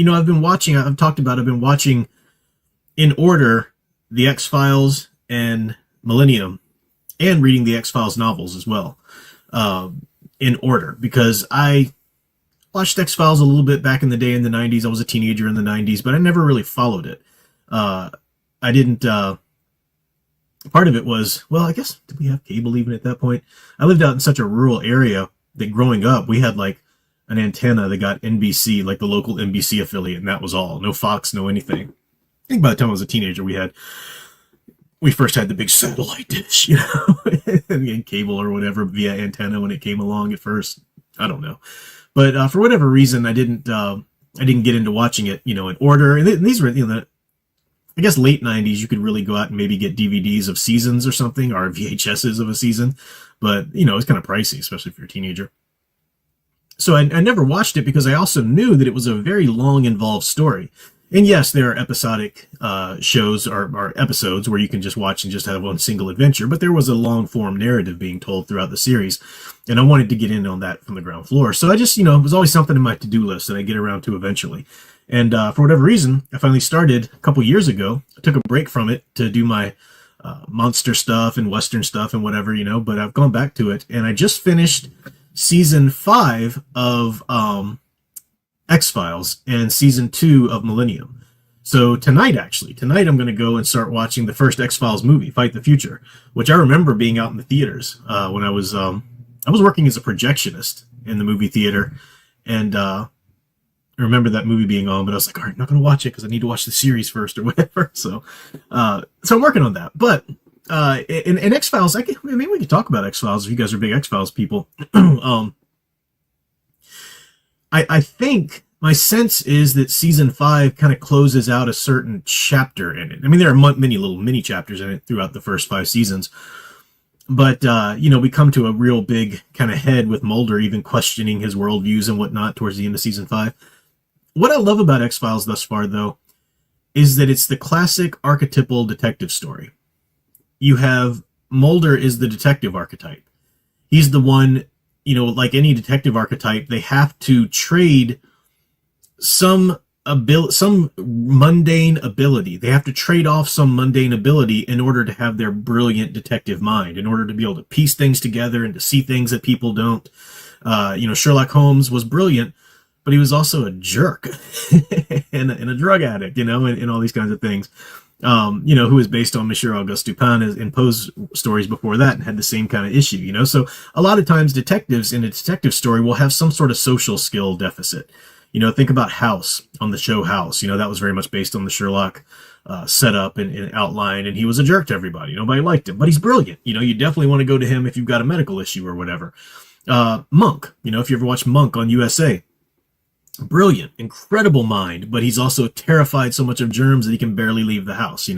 I've been watching, I've been watching in order the X-Files and Millennium, and reading the X-Files novels as well, in order, because I watched X-Files a little bit back in the day in the 90s. I was a teenager in the 90s, but I never really followed it. I didn't, part of it was, well, I guess, did we have cable even at that point? I lived out in such a rural area that growing up, we had like an antenna that got NBC, like the local NBC affiliate, and that was all. No Fox, no anything. I think by the time I was a teenager, we first had the big satellite dish, and cable or whatever via antenna when it came along at first. I don't know. But for whatever reason, I didn't get into watching it, in order. And these were, I guess late 90s, you could really go out and maybe get DVDs of seasons or something, or VHSs of a season. But, it's kind of pricey, especially if you're a teenager. So I never watched it because I also knew that it was a very long, involved story. And yes, there are episodic shows or episodes where you can just watch and just have one single adventure, but there was a long-form narrative being told throughout the series, and I wanted to get in on that from the ground floor. So I just, it was always something in my to-do list that I get around to eventually. And for whatever reason, I finally started a couple years ago. I took a break from it to do my monster stuff and Western stuff and whatever, but I've gone back to it, and I just finished season 5 of X-Files and season 2 of Millennium. So tonight I'm going to go and start watching the first X-Files movie, Fight the Future, which I remember being out in the theaters when I was working as a projectionist in the movie theater, and I remember that movie being on, but I was like, all right, I'm not going to watch it because I need to watch the series first or whatever. So I'm working on that. But in X-Files, maybe we could talk about X-Files if you guys are big X-Files people. I think my sense is that season 5 kind of closes out a certain chapter in it. I mean, there are many little mini chapters in it throughout the first 5 seasons. But, we come to a real big kind of head with Mulder even questioning his worldviews and whatnot towards the end of season 5. What I love about X-Files thus far, though, is that it's the classic archetypal detective story. You have Mulder is the detective archetype. He's the one, like any detective archetype, they have to trade some mundane ability. They have to trade off some mundane ability in order to have their brilliant detective mind, in order to be able to piece things together and to see things that people don't. Sherlock Holmes was brilliant, but he was also a jerk and a drug addict, and all these kinds of things. Who is based on Monsieur Auguste Dupin in Poe's stories before that and had the same kind of issue, So a lot of times detectives in a detective story will have some sort of social skill deficit. Think about House on the show House. That was very much based on the Sherlock setup and outline, and he was a jerk to everybody. Nobody liked him, but he's brilliant. You definitely want to go to him if you've got a medical issue or whatever. Monk, if you ever watch Monk on USA, brilliant, incredible mind, but he's also terrified so much of germs that he can barely leave the house,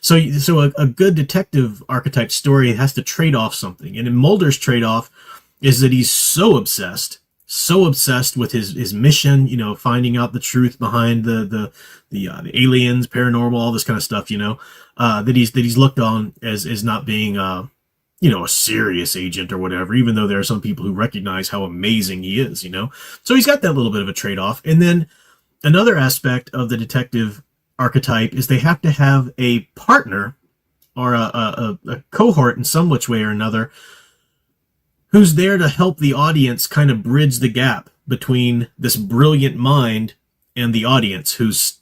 So a good detective archetype story has to trade off something. And in Mulder's trade-off is that he's so obsessed with his mission, finding out the truth behind the aliens, paranormal, all this kind of stuff, that he's looked on as not being a serious agent or whatever, even though there are some people who recognize how amazing he is, So he's got that little bit of a trade-off. And then another aspect of the detective archetype is they have to have a partner or a cohort in some which way or another who's there to help the audience kind of bridge the gap between this brilliant mind and the audience who's,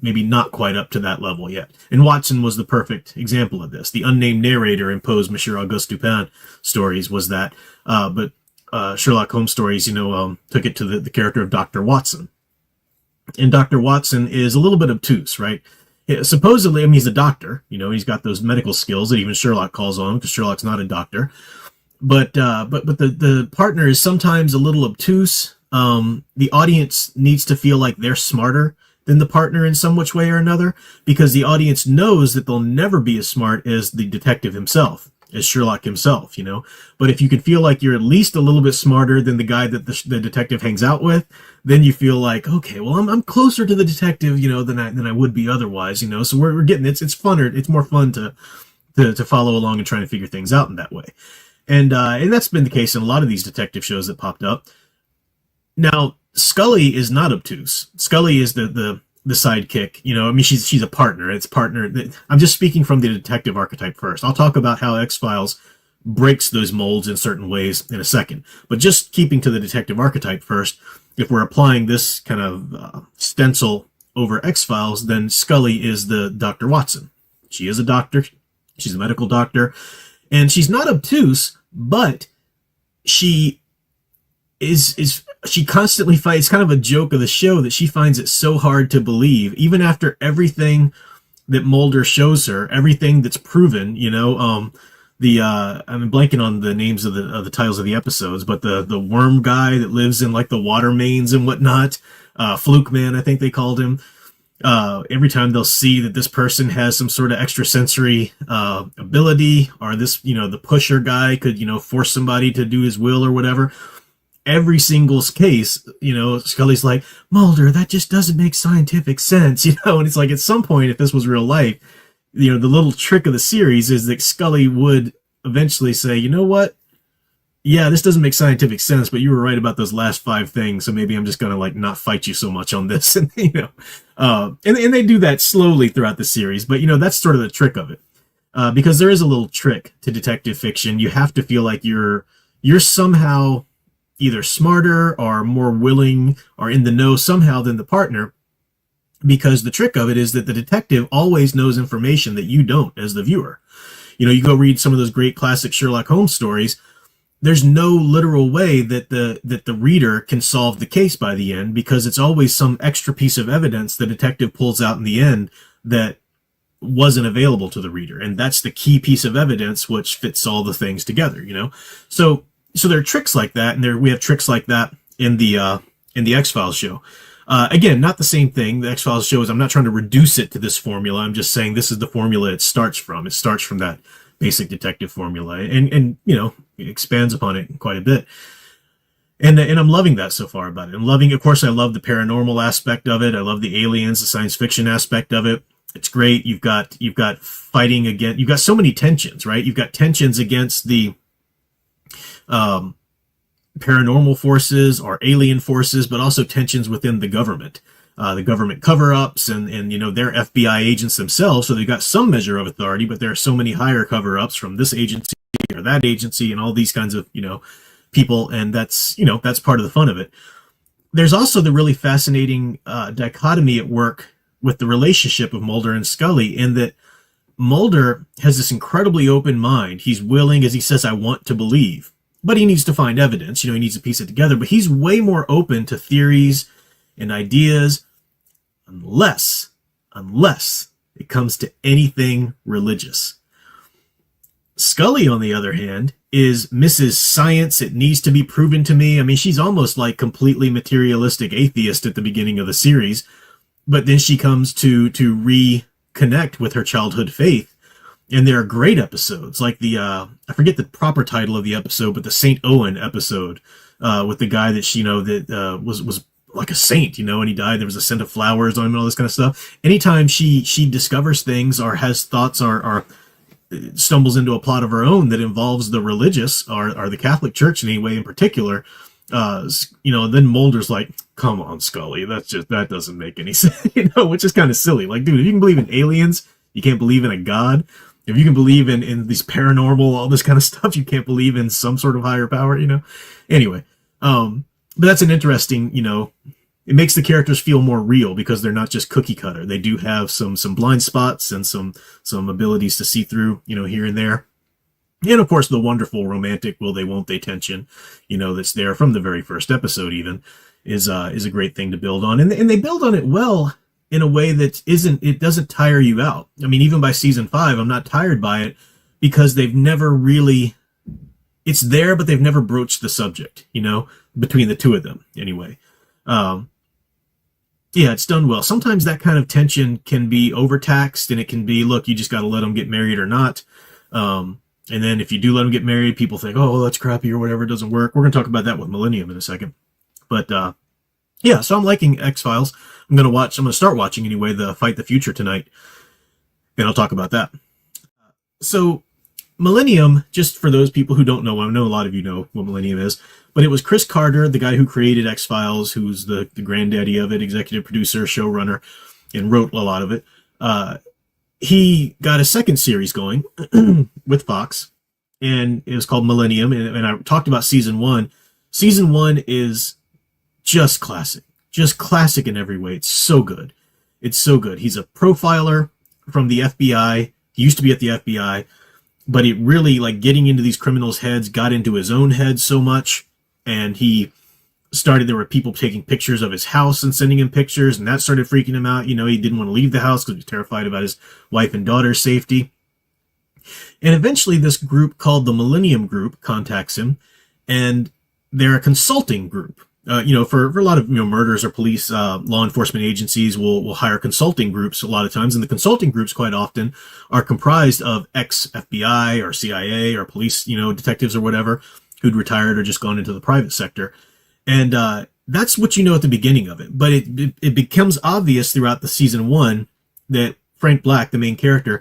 maybe not quite up to that level yet. And Watson was the perfect example of this. The unnamed narrator in Poe's Monsieur Auguste Dupin stories was that. But Sherlock Holmes stories, took it to the character of Dr. Watson. And Dr. Watson is a little bit obtuse, right? Supposedly, he's a doctor. He's got those medical skills that even Sherlock calls on because Sherlock's not a doctor. But the partner is sometimes a little obtuse. The audience needs to feel like they're smarter than the partner in some which way or another, because the audience knows that they'll never be as smart as the detective himself, as Sherlock himself, But if you can feel like you're at least a little bit smarter than the guy that the detective hangs out with, then you feel like, okay, well, I'm closer to the detective, than I would be otherwise, So we're getting it's funner. It's more fun to follow along and try to figure things out in that way. And that's been the case in a lot of these detective shows that popped up. Now, Scully is not obtuse. Scully is the sidekick. You know, I mean, she's a partner. It's partner. I'm just speaking from the detective archetype first. I'll talk about how X-Files breaks those molds in certain ways in a second. But just keeping to the detective archetype first, if we're applying this kind of stencil over X-Files, then Scully is the Dr. Watson. She is a doctor. She's a medical doctor. And she's not obtuse, but she she constantly fights. It's kind of a joke of the show that she finds it so hard to believe, even after everything that Mulder shows her, everything that's proven, you know, I'm blanking on the names of the titles of the episodes, but the worm guy that lives in like the water mains and whatnot, Fluke Man, I think they called him. Every time they'll see that this person has some sort of extrasensory ability, or this, you know, the pusher guy could, you know, force somebody to do his will or whatever. Every single case, you know, Scully's like, Mulder, that just doesn't make scientific sense, you know. And it's like, at some point, if this was real life, you know, the little trick of the series is that Scully would eventually say, you know what? Yeah, this doesn't make scientific sense, but you were right about those last 5 things, so maybe I'm just gonna like not fight you so much on this. And you know, and they do that slowly throughout the series, but you know, that's sort of the trick of it, because there is a little trick to detective fiction. You have to feel like you're somehow either smarter or more willing or in the know somehow than the partner, because the trick of it is that the detective always knows information that you don't as the viewer. You know, you go read some of those great classic Sherlock Holmes stories. There's no literal way that the reader can solve the case by the end, because it's always some extra piece of evidence the detective pulls out in the end that wasn't available to the reader. And that's the key piece of evidence which fits all the things together, you know? So there are tricks like that, and we have tricks like that in the X-Files show. Again, not the same thing. The X-Files show is, I'm not trying to reduce it to this formula. I'm just saying this is the formula it starts from. It starts from that basic detective formula, and you know, it expands upon it quite a bit. And I'm loving that so far about it. I'm loving, of course, I love the paranormal aspect of it. I love the aliens, the science fiction aspect of it. It's great. You've got fighting again. You've got so many tensions, right? You've got tensions against the paranormal forces or alien forces, but also tensions within the government cover-ups, and you know, they're FBI agents themselves, so they've got some measure of authority, but there are so many higher cover-ups from this agency or that agency and all these kinds of, you know, people, and that's, you know, that's part of the fun of it. There's also the really fascinating dichotomy at work with the relationship of Mulder and Scully, in that Mulder has this incredibly open mind. He's willing, as he says, I want to believe, but he needs to find evidence. You know, he needs to piece it together, but he's way more open to theories and ideas, unless it comes to anything religious. Scully, on the other hand, is Mrs. Science. It needs to be proven to me. I mean, she's almost like completely materialistic atheist at the beginning of the series, but then she comes to reconnect with her childhood faith. And there are great episodes, like the, I forget the proper title of the episode, but the St. Owen episode, with the guy that she, you know, that was like a saint, you know, and he died. There was a scent of flowers on him and all this kind of stuff. Anytime she discovers things or has thoughts or stumbles into a plot of her own that involves the religious or the Catholic Church in any way in particular, you know, then Mulder's like, come on, Scully, that doesn't make any sense, you know, which is kind of silly. Like, dude, if you can believe in aliens, you can't believe in a god. If you can believe in these paranormal, all this kind of stuff, you can't believe in some sort of higher power, you know? Anyway, but that's an interesting, you know, it makes the characters feel more real because they're not just cookie cutter. They do have some blind spots and some abilities to see through, you know, here and there. And of course, the wonderful romantic will they won't they tension, you know, that's there from the very first episode even is a great thing to build on. And they build on it well in a way that it doesn't tire you out. I mean, even by season 5, I'm not tired by it because they've never really, it's there, but they've never broached the subject, you know, between the two of them anyway. Yeah, it's done well. Sometimes that kind of tension can be overtaxed, and it can be, look, you just got to let them get married or not. And then if you do let them get married, people think, oh, well, that's crappy or whatever, it doesn't work. We're going to talk about that with Millennium in a second. But yeah, so I'm liking X-Files. I'm going to start watching anyway, the Fight the Future tonight, and I'll talk about that. So Millennium, just for those people who don't know, I know a lot of you know what Millennium is, but it was Chris Carter, the guy who created X-Files, who's the granddaddy of it, executive producer, showrunner, and wrote a lot of it. He got a second series going with Fox, and it was called Millennium, and I talked about season one. Season one is just classic in every way. It's so good. It's so good. He's a profiler from the FBI. He used to be at the FBI, but it really, like, getting into these criminals' heads, got into his own head so much, and there were people taking pictures of his house and sending him pictures, and that started freaking him out. You know, he didn't want to leave the house because he was terrified about his wife and daughter's safety. And eventually this group called the Millennium Group contacts him, and they're a consulting group. For a lot of, murders or police, law enforcement agencies will hire consulting groups a lot of times. And the consulting groups quite often are comprised of ex-FBI or CIA or police, detectives or whatever, who'd retired or just gone into the private sector. And that's what you know at the beginning of it. But it becomes obvious throughout the season one that Frank Black, the main character,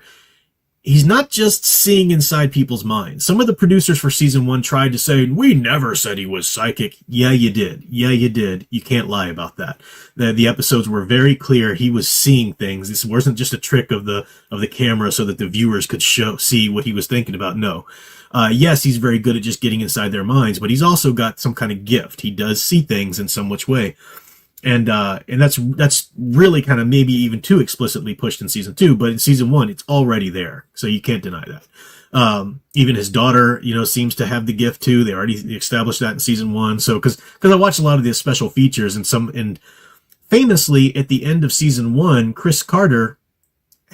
he's not just seeing inside people's minds. Some of the producers for season one tried to say, we never said he was psychic. Yeah, you did. You can't lie about that. The episodes were very clear. He was seeing things. This wasn't just a trick of the camera so that the viewers could see what he was thinking about. No. Yes, he's very good at just getting inside their minds, but he's also got some kind of gift. He does see things in some which way. And that's really kind of maybe even too explicitly pushed in season two, but in season one, it's already there. So you can't deny that. Even his daughter, seems to have the gift too. They already established that in season one. So, cause I watched a lot of these special features and famously at the end of season one, Chris Carter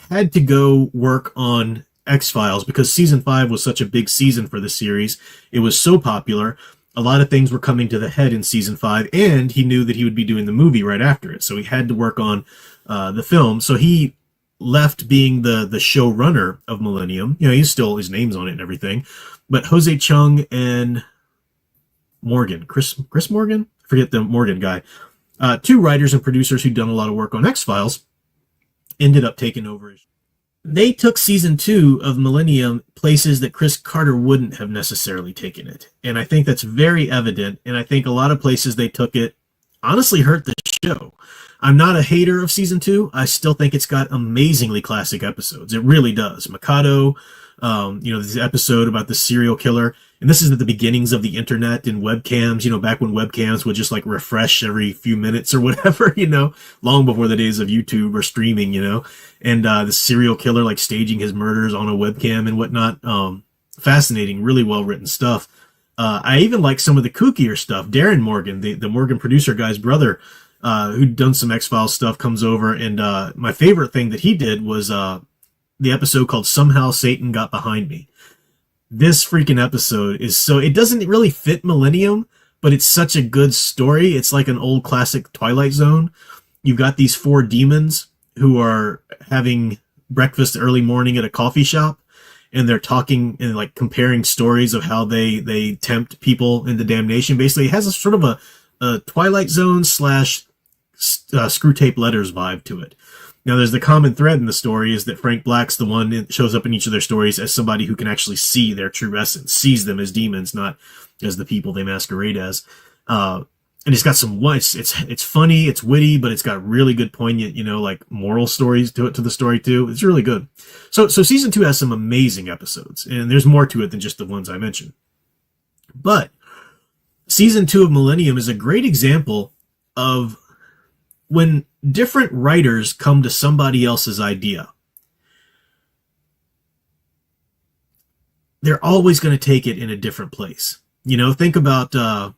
had to go work on X-Files because season 5 was such a big season for the series. It was so popular. A lot of things were coming to the head in season 5, and he knew that he would be doing the movie right after it. So he had to work on the film. So he left being the showrunner of Millennium. He's still, his name's on it and everything. But Jose Chung and Morgan, Chris Morgan? Forget the Morgan guy. Two writers and producers who'd done a lot of work on X-Files ended up taking over. They took season 2 of Millennium places that Chris Carter wouldn't have necessarily taken it. And I think that's very evident. And I think a lot of places they took it honestly hurt the show. I'm not a hater of season 2. I still think it's got amazingly classic episodes. It really does. Mikado, this episode about the serial killer. And this is at the beginnings of the internet and webcams, back when webcams would just like refresh every few minutes or whatever, long before the days of YouTube or streaming, and the serial killer like staging his murders on a webcam and whatnot. Fascinating, really well written stuff. I even like some of the kookier stuff. Darren Morgan, the Morgan producer guy's brother, who'd done some X-Files stuff, comes over, and my favorite thing that he did was the episode called Somehow Satan Got Behind Me. This freaking episode is so, it doesn't really fit Millennium, but it's such a good story. It's like an old classic Twilight Zone. You've got these 4 demons who are having breakfast early morning at a coffee shop, and they're talking and like comparing stories of how they tempt people into damnation. Basically, it has a sort of a Twilight Zone / Screw Tape Letters vibe to it. Now, there's the common thread in the story is that Frank Black's the one that shows up in each of their stories as somebody who can actually see their true essence, sees them as demons, not as the people they masquerade as. And it's got some, it's funny, it's witty, but it's got really good poignant, like moral stories to the story too. It's really good. So season 2 has some amazing episodes, and there's more to it than just the ones I mentioned. But season 2 of Millennium is a great example of when different writers come to somebody else's idea, they're always going to take it in a different place. Think about, I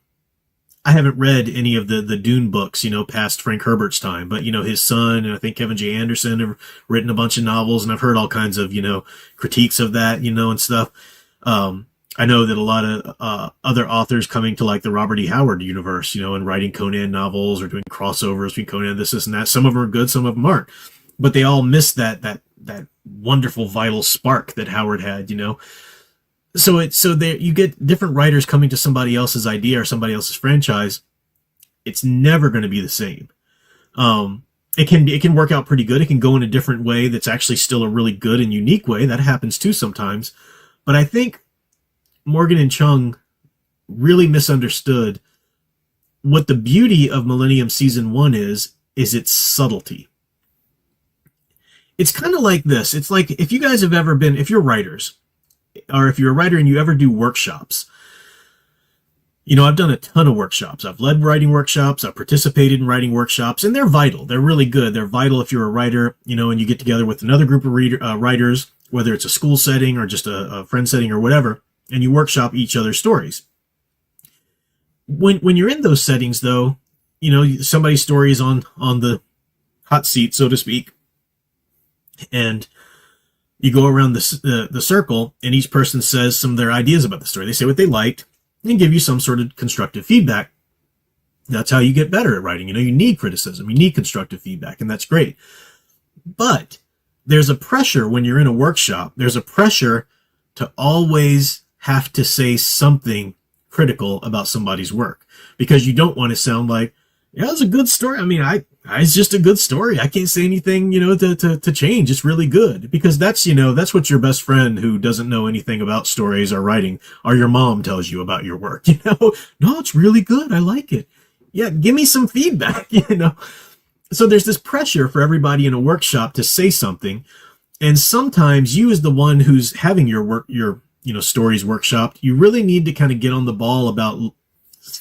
haven't read any of the Dune books, past Frank Herbert's time, but, his son, and I think Kevin J. Anderson have written a bunch of novels, and I've heard all kinds of, critiques of that, and stuff. I know that a lot of other authors coming to like the Robert E. Howard universe, and writing Conan novels or doing crossovers between Conan, this and that. Some of them are good, some of them aren't, but they all miss that wonderful vital spark that Howard had, So you get different writers coming to somebody else's idea or somebody else's franchise. It's never going to be the same. It can work out pretty good. It can go in a different way that's actually still a really good and unique way. That happens too sometimes. But I think Morgan and Chung really misunderstood what the beauty of Millennium Season 1 is its subtlety. It's kind of like this. It's like if you guys have ever been, if you're writers, or if you're a writer and you ever do workshops. You know, I've done a ton of workshops. I've led writing workshops. I've participated in writing workshops, and they're vital. They're really good. They're vital if you're a writer, you know, and you get together with another group of writers, whether it's a school setting or just a friend setting or whatever, and you workshop each other's stories. When you're in those settings, though, you know, somebody's story is on the hot seat, so to speak, and you go around the circle, and each person says some of their ideas about the story. They say what they liked, and give you some sort of constructive feedback. That's how you get better at writing. You know, you need criticism, you need constructive feedback, and that's great. But there's a pressure when you're in a workshop. There's a pressure to always have to say something critical about somebody's work, because you don't want to sound like, yeah, it's a good story. I mean, it's just a good story. I can't say anything, you know, to change. It's really good. Because that's, you know, that's what your best friend who doesn't know anything about stories or writing, or your mom tells you about your work, you know. No, it's really good. I like it. Yeah, give me some feedback, you know. So there's this pressure for everybody in a workshop to say something. And sometimes you, as the one who's having your stories workshopped, you really need to kind of get on the ball about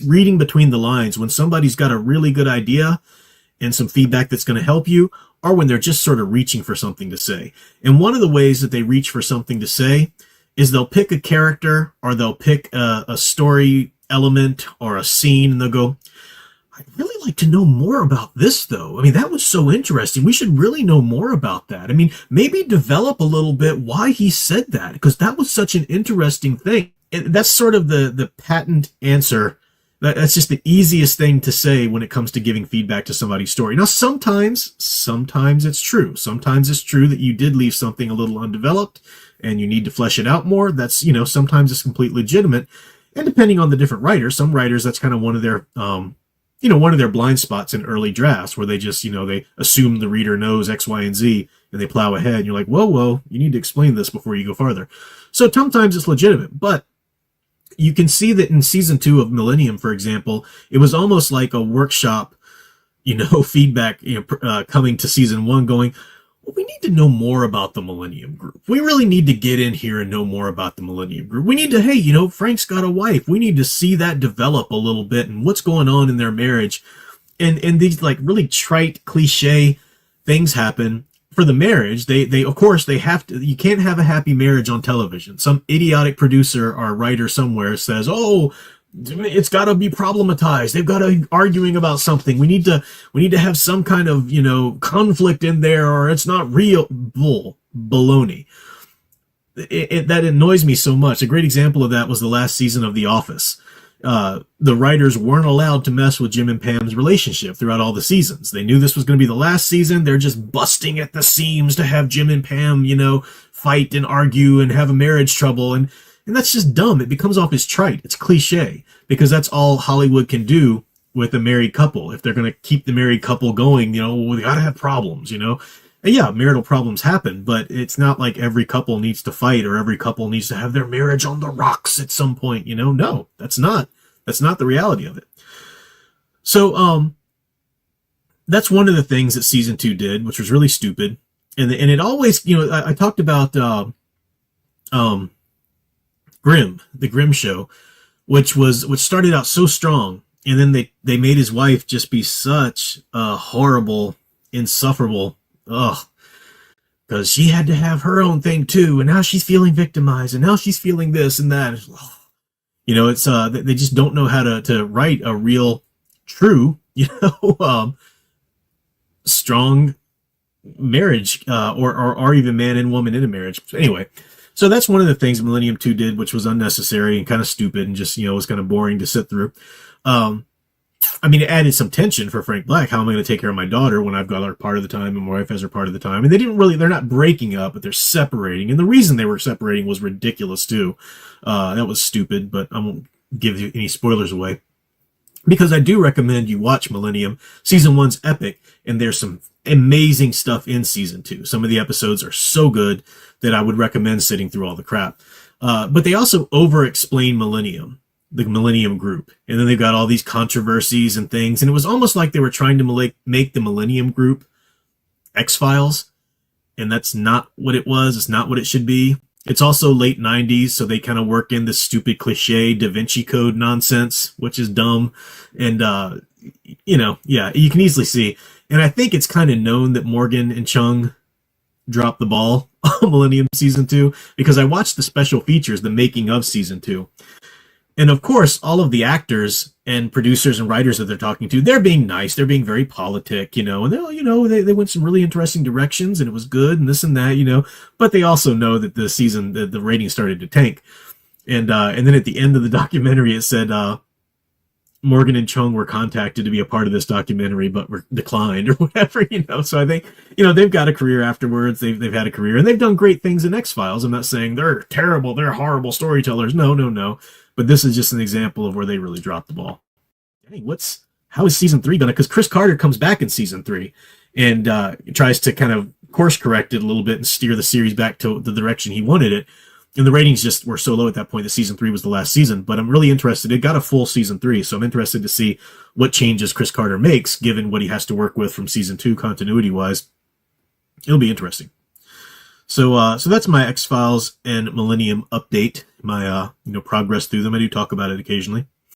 reading between the lines when somebody's got a really good idea and some feedback that's going to help you, or when they're just sort of reaching for something to say. And one of the ways that they reach for something to say is they'll pick a character, or they'll pick a story element or a scene, and they'll go, I'd really like to know more about this, though. I mean, that was so interesting. We should really know more about that. I mean, maybe develop a little bit why he said that, because that was such an interesting thing. And that's sort of the patent answer. That's just the easiest thing to say when it comes to giving feedback to somebody's story. Now, sometimes it's true. Sometimes it's true that you did leave something a little undeveloped and you need to flesh it out more. That's, you know, sometimes it's completely legitimate. And depending on the different writers, some writers, that's kind of one of their, one of their blind spots in early drafts, where they just, you know, they assume the reader knows X, Y, and Z, and they plow ahead. And you're like, whoa, you need to explain this before you go farther. So sometimes it's legitimate, but you can see that in season 2 of Millennium, for example, it was almost like a workshop, you know, feedback, coming to season 1 going, well, we need to know more about the Millennium group. We really need to get in here and know more about the Millennium group. We need to, hey, you know, Frank's got a wife. We need to see that develop a little bit and what's going on in their marriage. And these like really trite cliche things happen for the marriage. They of course they have to, you can't have a happy marriage on television. Some idiotic producer or writer somewhere says, oh, it's got to be problematized. They've got to be arguing about something. We need to have some kind of, you know, conflict in there, or it's not real. Baloney. That annoys me so much. A great example of that was the last season of The Office. The writers weren't allowed to mess with Jim and Pam's relationship throughout all the seasons. They knew this was going to be the last season. They're just busting at the seams to have Jim and Pam, you know, fight and argue and have a marriage trouble. And that's just dumb. It becomes off as trite. It's cliche, because that's all Hollywood can do with a married couple. If they're going to keep the married couple going, you know, well, they got to have problems, you know. And yeah, marital problems happen, but it's not like every couple needs to fight or every couple needs to have their marriage on the rocks at some point, you know. No, that's not the reality of it. So, that's one of the things that season 2 did, which was really stupid. And it always, you know, I talked about, Grimm, the Grimm show, which started out so strong, and then they made his wife just be such a horrible, insufferable, because she had to have her own thing too, and now she's feeling victimized, and now she's feeling this and that. You know, it's they just don't know how to write a real, true, you know, strong marriage, or even man and woman in a marriage. Anyway. So that's one of the things Millennium 2 did, which was unnecessary and kind of stupid and just, you know, was kind of boring to sit through. I mean, it added some tension for Frank Black. How am I going to take care of my daughter when I've got her part of the time and my wife has her part of the time? And they're not breaking up, but they're separating. And the reason they were separating was ridiculous too. That was stupid, but I won't give you any spoilers away, because I do recommend you watch Millennium. Season 1's epic, and there's some amazing stuff in season 2. Some of the episodes are so good that I would recommend sitting through all the crap. But they also over-explain Millennium, the Millennium group. And then they've got all these controversies and things. And it was almost like they were trying to make the Millennium group X-Files. And that's not what it was. It's not what it should be. It's also late 90s, so they kind of work in this stupid cliche Da Vinci Code nonsense, which is dumb. And, yeah, you can easily see. And I think it's kind of known that Morgan and Chung dropped the ball on Millennium Season 2, because I watched the special features, the making of Season 2. And of course, all of the actors and producers and writers that they're talking to, they're being nice. They're being very politic, and they went some really interesting directions, and it was good, and this and that, but they also know that the season, the ratings started to tank. And then at the end of the documentary, it said, Morgan and Chung were contacted to be a part of this documentary, but were declined or whatever, So I think, they've got a career afterwards. They've had a career, and they've done great things in X-Files. I'm not saying they're terrible, they're horrible storytellers. No. But this is just an example of where they really dropped the ball. Dang, how is Season 3 gonna? Because Chris Carter comes back in Season 3 and tries to kind of course correct it a little bit and steer the series back to the direction he wanted it. And the ratings just were so low at that point that Season 3 was the last season. But I'm really interested. It got a full Season 3, so I'm interested to see what changes Chris Carter makes, given what he has to work with from Season 2 continuity-wise. It'll be interesting. So that's my X-Files and Millennium update, my progress through them. I do talk about it occasionally.